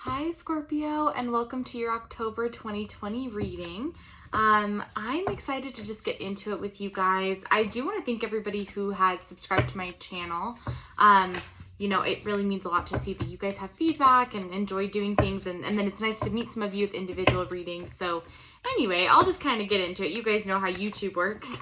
Hi Scorpio, and welcome to your October 2020 reading. I'm excited to just get into it with you guys. I do want to thank everybody who has subscribed to my channel. It really means a lot to see that you guys have feedback and enjoy doing things, and then it's nice to meet some of you with individual readings. So anyway, I'll just kind of get into it. You guys know how YouTube works.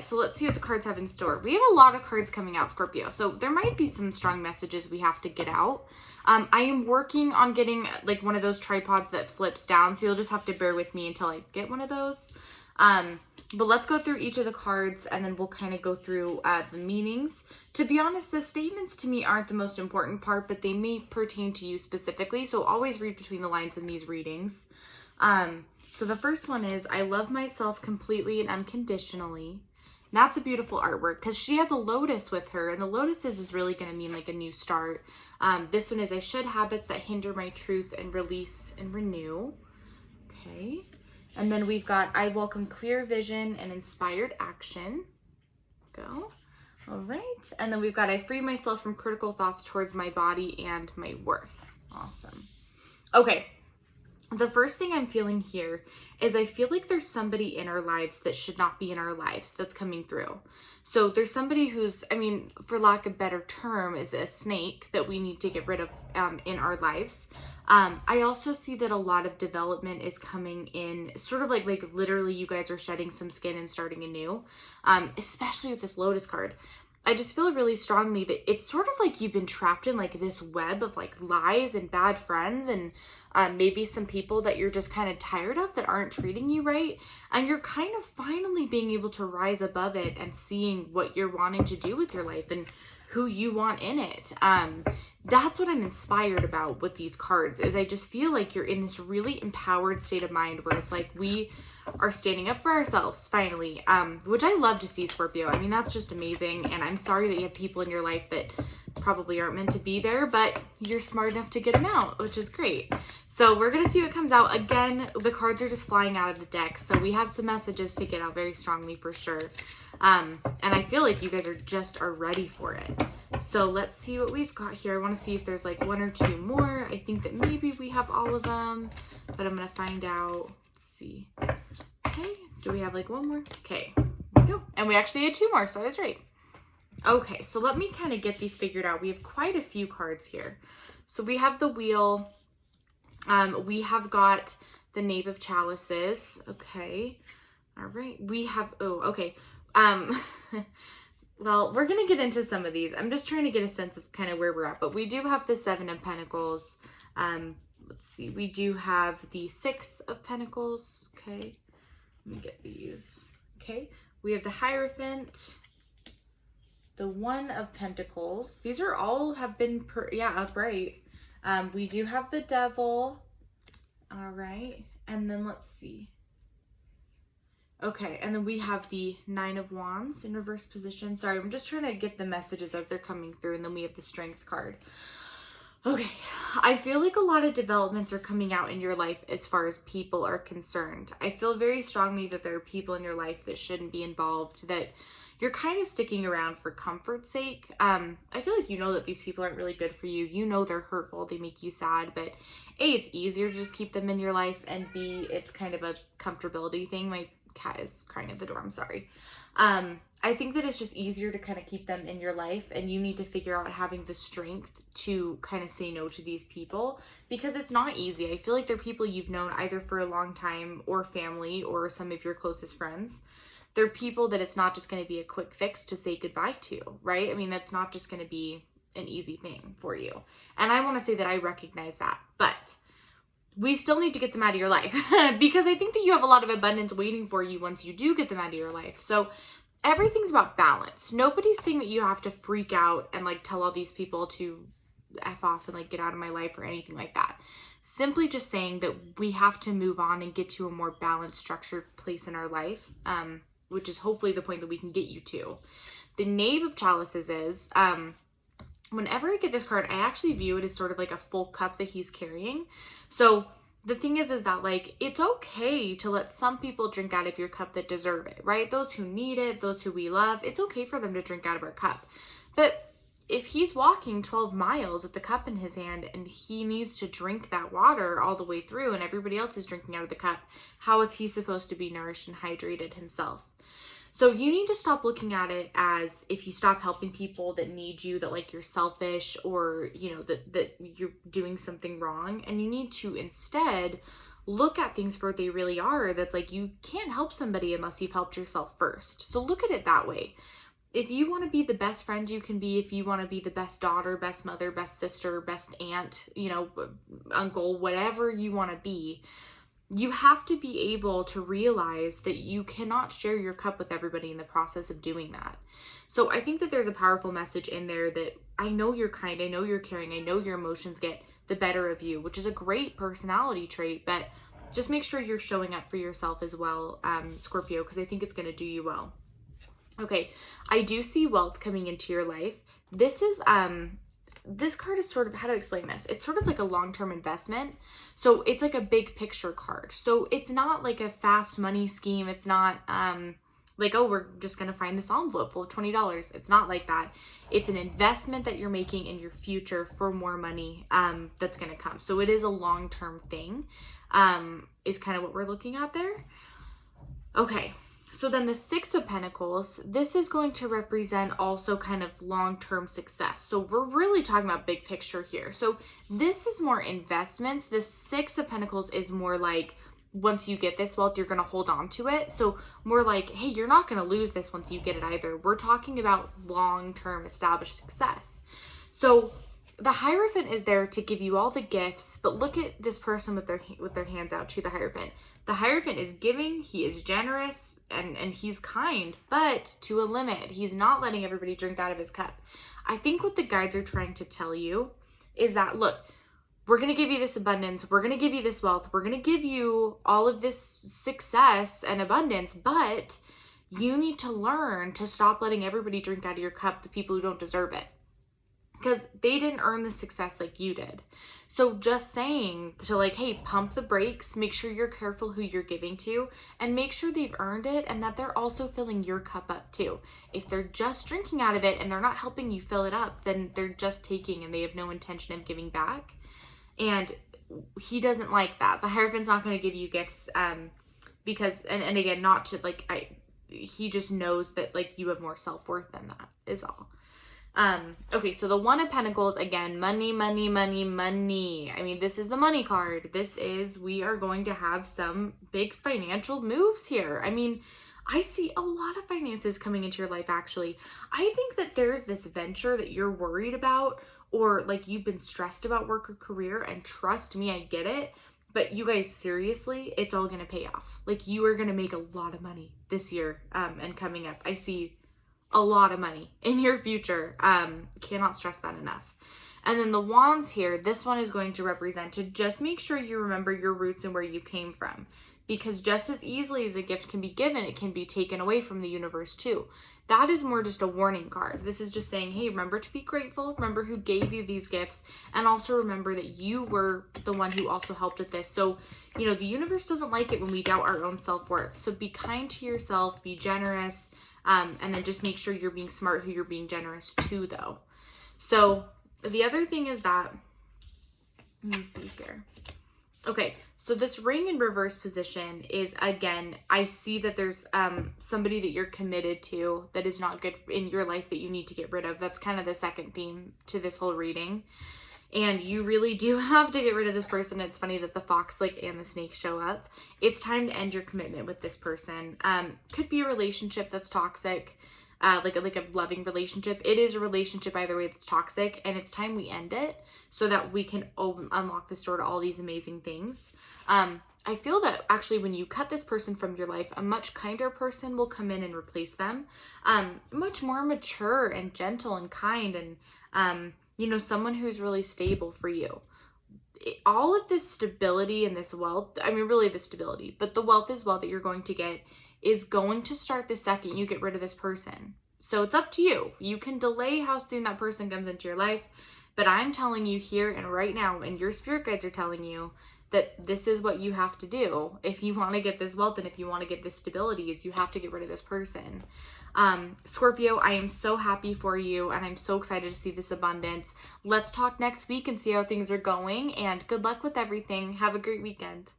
So let's see what the cards have in store. We have a lot of cards coming out, Scorpio, so there might be some strong messages we have to get out. I am working on getting like one of those tripods that flips down, so you'll just have to bear with me until I get one of those. But let's go through each of the cards and then we'll kind of go through the meanings. To be honest, the statements to me aren't the most important part, but they may pertain to you specifically, so always read between the lines in these readings. So the first one is, I love myself completely and unconditionally. And that's a beautiful artwork because she has a lotus with her, and the lotuses is really going to mean like a new start. This one is, I shed habits that hinder my truth and release and renew. Okay. And then we've got, I welcome clear vision and inspired action. Go. All right. And then we've got, I free myself from critical thoughts towards my body and my worth. Awesome. Okay. The first thing I'm feeling here is I feel like there's somebody in our lives that should not be in our lives that's coming through. So there's somebody who's, for lack of a better term, is a snake that we need to get rid of in our lives. I also see that a lot of development is coming in, sort of like literally you guys are shedding some skin and starting anew, especially with this Lotus card. I just feel really strongly that it's sort of like you've been trapped in like this web of like lies and bad friends and maybe some people that you're just kind of tired of that aren't treating you right. And you're kind of finally being able to rise above it and seeing what you're wanting to do with your life and who you want in it. That's what I'm inspired about with these cards, is I just feel like you're in this really empowered state of mind where it's like we are standing up for ourselves finally, which I love to see, Scorpio. That's just amazing. And I'm sorry that you have people in your life that probably aren't meant to be there, but you're smart enough to get them out, which is great. So we're going to see what comes out. Again, the cards are just flying out of the deck, so we have some messages to get out very strongly for sure. And I feel like you guys are ready for it. So let's see what we've got here. I want to see if there's like one or two more. I think that maybe we have all of them, but I'm going to find out. Let's see. Okay, do we have like one more? Okay, here we go. And we actually had two more, so I was right. Okay, so let me kind of get these figured out. We have quite a few cards here. So we have the Wheel. We have got the Knave of Chalices. Okay. All right. We have, okay. Well, we're going to get into some of these. I'm just trying to get a sense of kind of where we're at. But we do have the Seven of Pentacles. Let's see. We do have the Six of Pentacles. Okay. Let me get these. Okay. We have the Hierophant. The One of Pentacles. These are all have been, upright. We do have the Devil. All right. And then let's see. Okay. And then we have the Nine of Wands in reverse position. Sorry, I'm just trying to get the messages as they're coming through. And then we have the Strength card. Okay. I feel like a lot of developments are coming out in your life as far as people are concerned. I feel very strongly that there are people in your life that shouldn't be involved, that you're kind of sticking around for comfort's sake. I feel like you know that these people aren't really good for you. You know they're hurtful. They make you sad. But A, it's easier to just keep them in your life. And B, it's kind of a comfortability thing. My cat is crying at the door. I'm sorry. I think that it's just easier to kind of keep them in your life. And you need to figure out having the strength to kind of say no to these people. Because it's not easy. I feel like they're people you've known either for a long time or family or some of your closest friends. They're people that it's not just going to be a quick fix to say goodbye to, right? That's not just going to be an easy thing for you. And I want to say that I recognize that, but we still need to get them out of your life because I think that you have a lot of abundance waiting for you once you do get them out of your life. So everything's about balance. Nobody's saying that you have to freak out and like tell all these people to F off and like get out of my life or anything like that. Simply just saying that we have to move on and get to a more balanced, structured place in our life. Which is hopefully the point that we can get you to. The Knave of Chalices is, whenever I get this card, I actually view it as sort of like a full cup that he's carrying. So the thing is that like, it's okay to let some people drink out of your cup that deserve it, right? Those who need it, those who we love, it's okay for them to drink out of our cup. But if he's walking 12 miles with the cup in his hand and he needs to drink that water all the way through and everybody else is drinking out of the cup, how is he supposed to be nourished and hydrated himself? So you need to stop looking at it as if you stop helping people that need you, that like you're selfish or, you know, that you're doing something wrong. And you need to instead look at things for what they really are. That's like, you can't help somebody unless you've helped yourself first. So look at it that way. If you want to be the best friend you can be, if you want to be the best daughter, best mother, best sister, best aunt, you know, uncle, whatever you want to be, you have to be able to realize that you cannot share your cup with everybody in the process of doing that. So I think that there's a powerful message in there that I know you're kind, I know you're caring, I know your emotions get the better of you, which is a great personality trait, but just make sure you're showing up for yourself as well, Scorpio, because I think it's going to do you well. Okay, I do see wealth coming into your life. This is, this card is sort of, how to explain this? It's sort of like a long-term investment. So it's like a big picture card. So it's not like a fast money scheme. It's not like, oh, we're just going to find this envelope full of $20. It's not like that. It's an investment that you're making in your future for more money that's going to come. So it is a long-term thing, is kind of what we're looking at there. Okay. So then the Six of Pentacles, this is going to represent also kind of long-term success. So we're really talking about big picture here. So this is more investments. The Six of Pentacles is more like, once you get this wealth, you're going to hold on to it. So more like, hey, you're not going to lose this once you get it either. We're talking about long-term established success. So the Hierophant is there to give you all the gifts, but look at this person with their hands out to the Hierophant. The Hierophant is giving, he is generous, and he's kind, but to a limit. He's not letting everybody drink out of his cup. I think what the guides are trying to tell you is that, look, we're going to give you this abundance, we're going to give you this wealth, we're going to give you all of this success and abundance, but you need to learn to stop letting everybody drink out of your cup, the people who don't deserve it. Because they didn't earn the success like you did. So just saying to like, hey, pump the brakes, make sure you're careful who you're giving to, and make sure they've earned it and that they're also filling your cup up too. If they're just drinking out of it and they're not helping you fill it up, then they're just taking and they have no intention of giving back. And he doesn't like that. The Hierophant's not going to give you gifts because, and again, not to like, he just knows that like you have more self-worth than that is all. Okay, so the One of Pentacles, again, money, money, money, money. I mean, this is the money card. This is, we are going to have some big financial moves here. I mean, I see a lot of finances coming into your life, actually. I think that there's this venture that you're worried about, or like you've been stressed about work or career, and trust me, I get it. But you guys, seriously, it's all going to pay off. Like, you are going to make a lot of money this year and coming up. I see a lot of money in your future. Cannot stress that enough. And then the Wands here, this one is going to represent to just make sure you remember your roots and where you came from. Because just as easily as a gift can be given, it can be taken away from the universe too. That is more just a warning card. This is just saying, hey, remember to be grateful. Remember who gave you these gifts. And also remember that you were the one who also helped with this. So, you know, the universe doesn't like it when we doubt our own self-worth. So be kind to yourself, be generous, and then just make sure you're being smart who you're being generous to, though. So the other thing is that, let me see here. Okay, so this ring in reverse position is, again, I see that there's somebody that you're committed to that is not good in your life that you need to get rid of. That's kind of the second theme to this whole reading. And you really do have to get rid of this person. It's funny that the fox and the snake show up. It's time to end your commitment with this person. Could be a relationship that's toxic, like a loving relationship. It is a relationship either way that's toxic, and it's time we end it so that we can unlock this door to all these amazing things. I feel that actually when you cut this person from your life, a much kinder person will come in and replace them. Much more mature and gentle and kind, and you know, someone who's really stable for you. All of this stability and this wealth, I mean, really the stability, but the wealth as well that you're going to get is going to start the second you get rid of this person. So it's up to you. You can delay how soon that person comes into your life, but I'm telling you here and right now, and your spirit guides are telling you, that this is what you have to do if you want to get this wealth and if you want to get this stability, is you have to get rid of this person. Scorpio, I am so happy for you and I'm so excited to see this abundance. Let's talk next week and see how things are going, and good luck with everything. Have a great weekend.